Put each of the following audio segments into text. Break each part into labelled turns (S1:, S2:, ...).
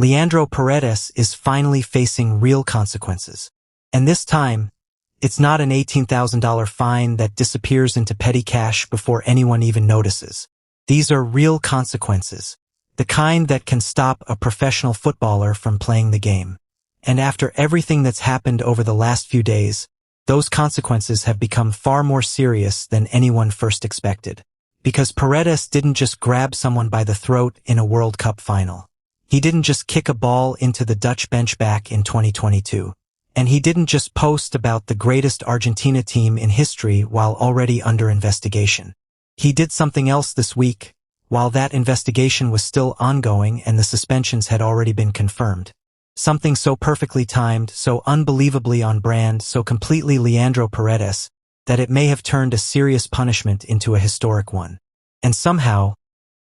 S1: Leandro Paredes is finally facing real consequences. And this time, it's not an $18,000 fine that disappears into petty cash before anyone even notices. These are real consequences, the kind that can stop a professional footballer from playing the game. And after everything that's happened over the last few days, those consequences have become far more serious than anyone first expected. Because Paredes didn't just grab someone by the throat in a World Cup final. He didn't just kick a ball into the Dutch bench back in 2022. And he didn't just post about the greatest Argentina team in history while already under investigation. He did something else this week, while that investigation was still ongoing and the suspensions had already been confirmed. Something so perfectly timed, so unbelievably on brand, so completely Leandro Paredes, that it may have turned a serious punishment into a historic one. And somehow,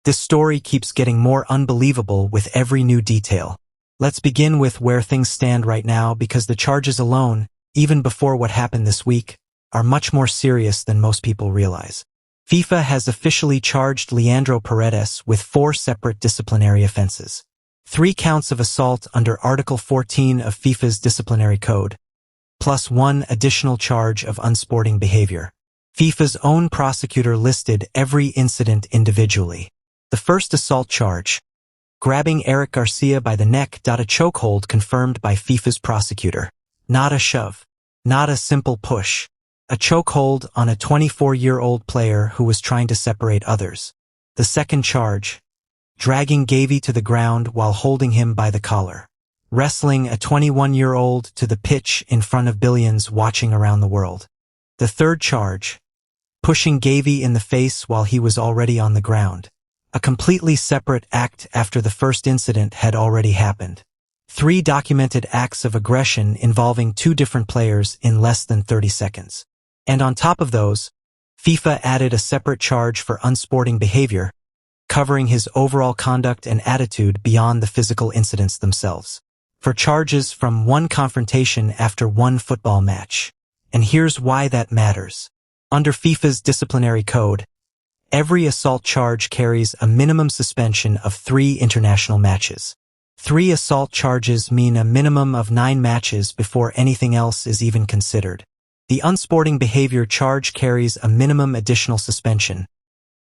S1: this story keeps getting more unbelievable with every new detail. Let's begin with where things stand right now, because the charges alone, even before what happened this week, are much more serious than most people realize. FIFA has officially charged Leandro Paredes with 4 separate disciplinary offenses. 3 counts of assault under Article 14 of FIFA's disciplinary code, plus 1 additional charge of unsporting behavior. FIFA's own prosecutor listed every incident individually. The first assault charge, grabbing Eric Garcia by the neck, a chokehold confirmed by FIFA's prosecutor. Not a shove. Not a simple push. A chokehold on a 24-year-old player who was trying to separate others. The second charge, dragging Gavi to the ground while holding him by the collar. Wrestling a 21-year-old to the pitch in front of billions watching around the world. The third charge, pushing Gavi in the face while he was already on the ground. A completely separate act after the first incident had already happened. 3 documented acts of aggression involving 2 different players in less than 30 seconds. And on top of those, FIFA added a separate charge for unsporting behavior, covering his overall conduct and attitude beyond the physical incidents themselves. For charges from 1 confrontation after 1 football match. And here's why that matters. Under FIFA's disciplinary code, every assault charge carries a minimum suspension of 3 international matches. 3 assault charges mean a minimum of 9 matches before anything else is even considered. The unsporting behavior charge carries a minimum additional suspension,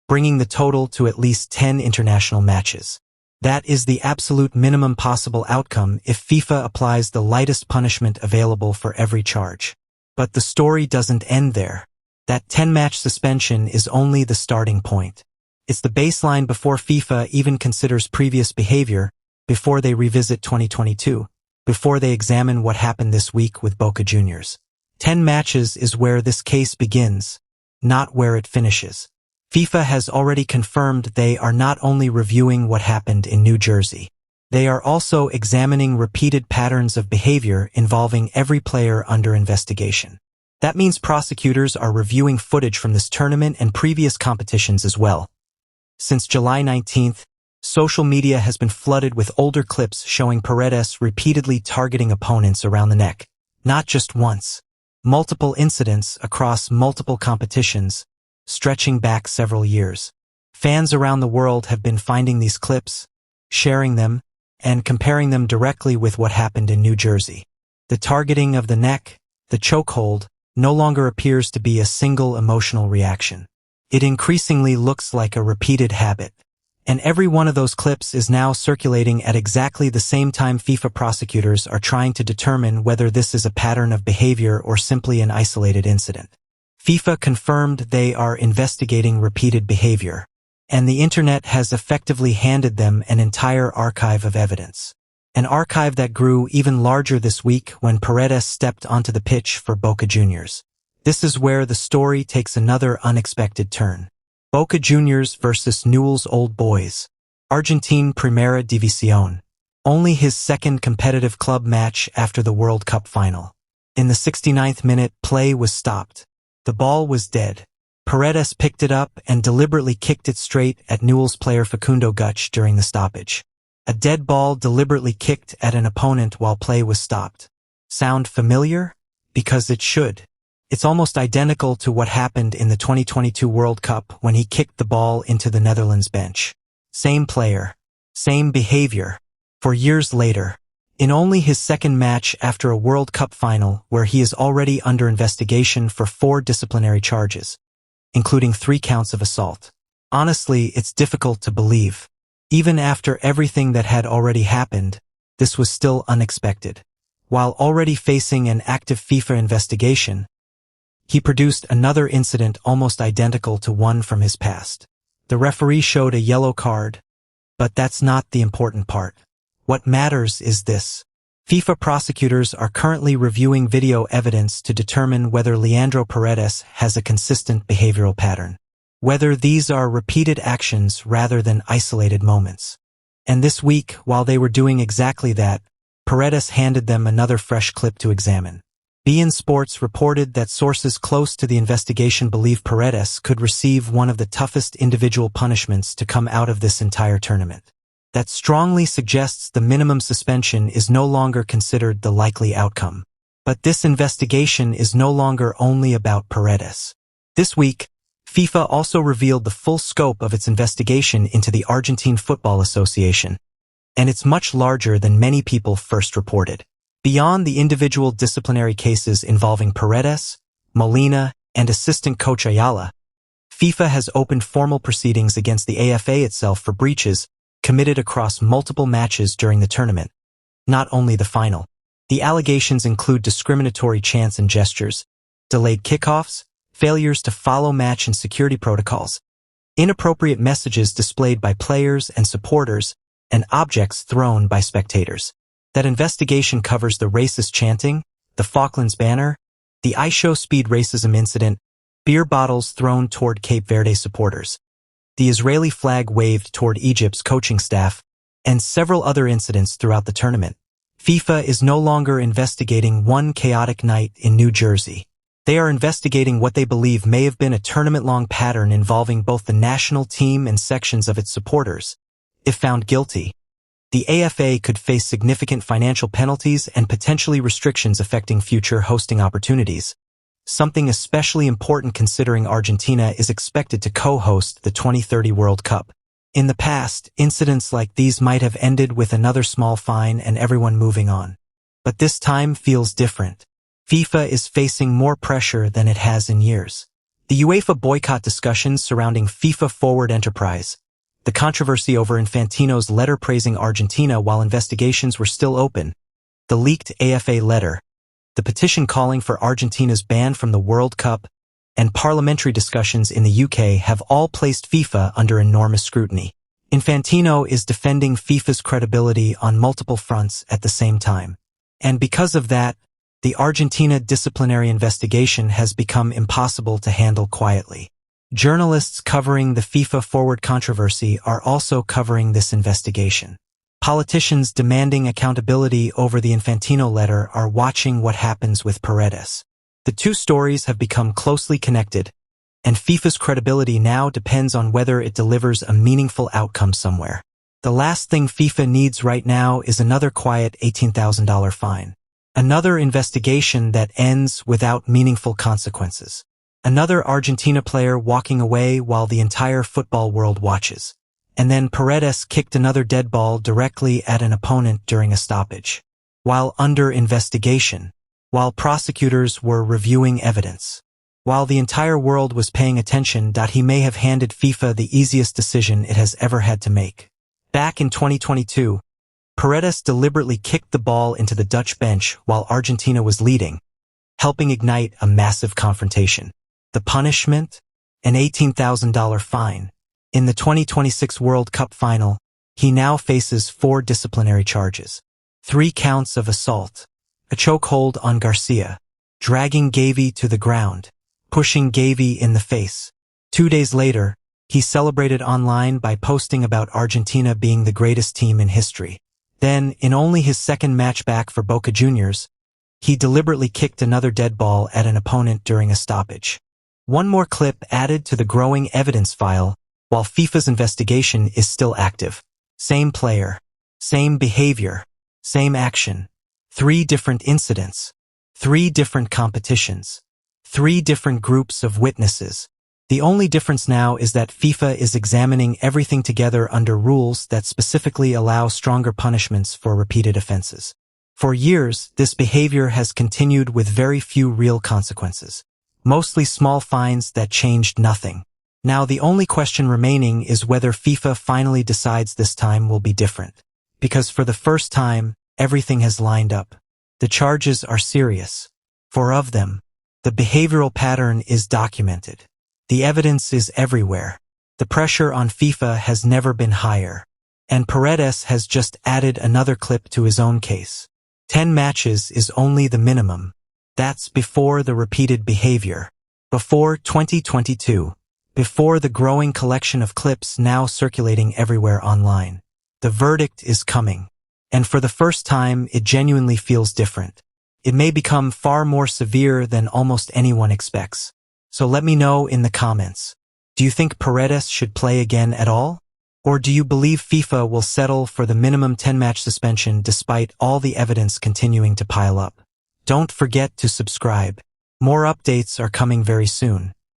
S1: bringing the total to at least 10 international matches. That is the absolute minimum possible outcome if FIFA applies the lightest punishment available for every charge. But the story doesn't end there. That 10-match suspension is only the starting point. It's the baseline before FIFA even considers previous behavior, before they revisit 2022, before they examine what happened this week with Boca Juniors. 10 matches is where this case begins, not where it finishes. FIFA has already confirmed they are not only reviewing what happened in New Jersey. They are also examining repeated patterns of behavior involving every player under investigation. That means prosecutors are reviewing footage from this tournament and previous competitions as well. Since July 19th, social media has been flooded with older clips showing Paredes repeatedly targeting opponents around the neck. Not just once. Multiple incidents across multiple competitions, stretching back several years. Fans around the world have been finding these clips, sharing them, and comparing them directly with what happened in New Jersey. The targeting of the neck, the chokehold, no longer appears to be a single emotional reaction. It increasingly looks like a repeated habit. And every one of those clips is now circulating at exactly the same time FIFA prosecutors are trying to determine whether this is a pattern of behavior or simply an isolated incident. FIFA confirmed they are investigating repeated behavior, and the internet has effectively handed them an entire archive of evidence. An archive that grew even larger this week when Paredes stepped onto the pitch for Boca Juniors. This is where the story takes another unexpected turn. Boca Juniors versus Newell's Old Boys. Argentine Primera División. Only his second competitive club match after the World Cup final. In the 69th minute, play was stopped. The ball was dead. Paredes picked it up and deliberately kicked it straight at Newell's player Facundo Guch during the stoppage. A dead ball deliberately kicked at an opponent while play was stopped. Sound familiar? Because it should. It's almost identical to what happened in the 2022 World Cup when he kicked the ball into the Netherlands bench. Same player. Same behavior. For years later, in only his second match after a World Cup final where he is already under investigation for 4 disciplinary charges, including 3 counts of assault. Honestly, it's difficult to believe. Even after everything that had already happened, this was still unexpected. While already facing an active FIFA investigation, he produced another incident almost identical to one from his past. The referee showed a yellow card, but that's not the important part. What matters is this. FIFA prosecutors are currently reviewing video evidence to determine whether Leandro Paredes has a consistent behavioral pattern, whether these are repeated actions rather than isolated moments. And this week, while they were doing exactly that, Paredes handed them another fresh clip to examine. BANS Sports reported that sources close to the investigation believe Paredes could receive one of the toughest individual punishments to come out of this entire tournament. That strongly suggests the minimum suspension is no longer considered the likely outcome. But this investigation is no longer only about Paredes. This week, FIFA also revealed the full scope of its investigation into the Argentine Football Association, and it's much larger than many people first reported. Beyond the individual disciplinary cases involving Paredes, Molina, and assistant coach Ayala, FIFA has opened formal proceedings against the AFA itself for breaches committed across multiple matches during the tournament, not only the final. The allegations include discriminatory chants and gestures, delayed kickoffs, failures to follow match and security protocols, inappropriate messages displayed by players and supporters, and objects thrown by spectators. That investigation covers the racist chanting, the Falklands banner, the ISHO speed racism incident, beer bottles thrown toward Cape Verde supporters, the Israeli flag waved toward Egypt's coaching staff, and several other incidents throughout the tournament. FIFA is no longer investigating one chaotic night in New Jersey. They are investigating what they believe may have been a tournament-long pattern involving both the national team and sections of its supporters. If found guilty, the AFA could face significant financial penalties and potentially restrictions affecting future hosting opportunities, something especially important considering Argentina is expected to co-host the 2030 World Cup. In the past, incidents like these might have ended with another small fine and everyone moving on. But this time feels different. FIFA is facing more pressure than it has in years. The UEFA boycott discussions surrounding FIFA Forward Enterprise, the controversy over Infantino's letter praising Argentina while investigations were still open, the leaked AFA letter, the petition calling for Argentina's ban from the World Cup, and parliamentary discussions in the UK have all placed FIFA under enormous scrutiny. Infantino is defending FIFA's credibility on multiple fronts at the same time. And because of that, the Argentina disciplinary investigation has become impossible to handle quietly. Journalists covering the FIFA Forward controversy are also covering this investigation. Politicians demanding accountability over the Infantino letter are watching what happens with Paredes. The two stories have become closely connected, and FIFA's credibility now depends on whether it delivers a meaningful outcome somewhere. The last thing FIFA needs right now is another quiet $18,000 fine. Another investigation that ends without meaningful consequences. Another Argentina player walking away while the entire football world watches. And then Paredes kicked another dead ball directly at an opponent during a stoppage. While under investigation, while prosecutors were reviewing evidence, while the entire world was paying attention, he may have handed FIFA the easiest decision it has ever had to make. Back in 2022, Paredes deliberately kicked the ball into the Dutch bench while Argentina was leading, helping ignite a massive confrontation. The punishment? An $18,000 fine. In the 2026 World Cup final, he now faces 4 disciplinary charges. 3 counts of assault, a chokehold on Garcia, dragging Gavi to the ground, pushing Gavi in the face. 2 days later, he celebrated online by posting about Argentina being the greatest team in history. Then, in only his second match back for Boca Juniors, he deliberately kicked another dead ball at an opponent during a stoppage. One more clip added to the growing evidence file while FIFA's investigation is still active. Same player, same behavior, same action. 3 different incidents, 3 different competitions, 3 different groups of witnesses. The only difference now is that FIFA is examining everything together under rules that specifically allow stronger punishments for repeated offenses. For years, this behavior has continued with very few real consequences, mostly small fines that changed nothing. Now the only question remaining is whether FIFA finally decides this time will be different. Because for the first time, everything has lined up. The charges are serious. 4 of them. The behavioral pattern is documented. The evidence is everywhere. The pressure on FIFA has never been higher. And Paredes has just added another clip to his own case. 10 matches is only the minimum. That's before the repeated behavior. Before 2022. Before the growing collection of clips now circulating everywhere online. The verdict is coming. And for the first time, it genuinely feels different. It may become far more severe than almost anyone expects. So let me know in the comments. Do you think Paredes should play again at all? Or do you believe FIFA will settle for the minimum 10-match suspension despite all the evidence continuing to pile up? Don't forget to subscribe. More updates are coming very soon.